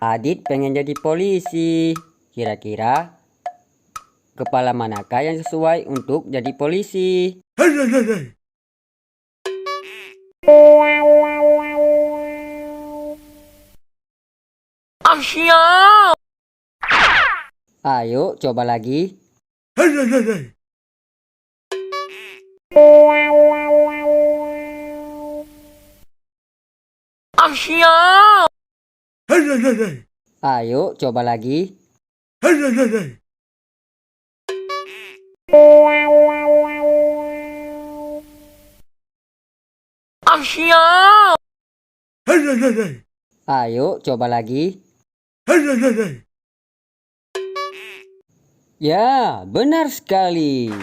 Adit pengen jadi polisi. Kira-kira kepala manakah yang sesuai untuk jadi polisi? Ayo coba lagi. Ayo coba lagi. Ayo coba lagi. Ya, benar sekali.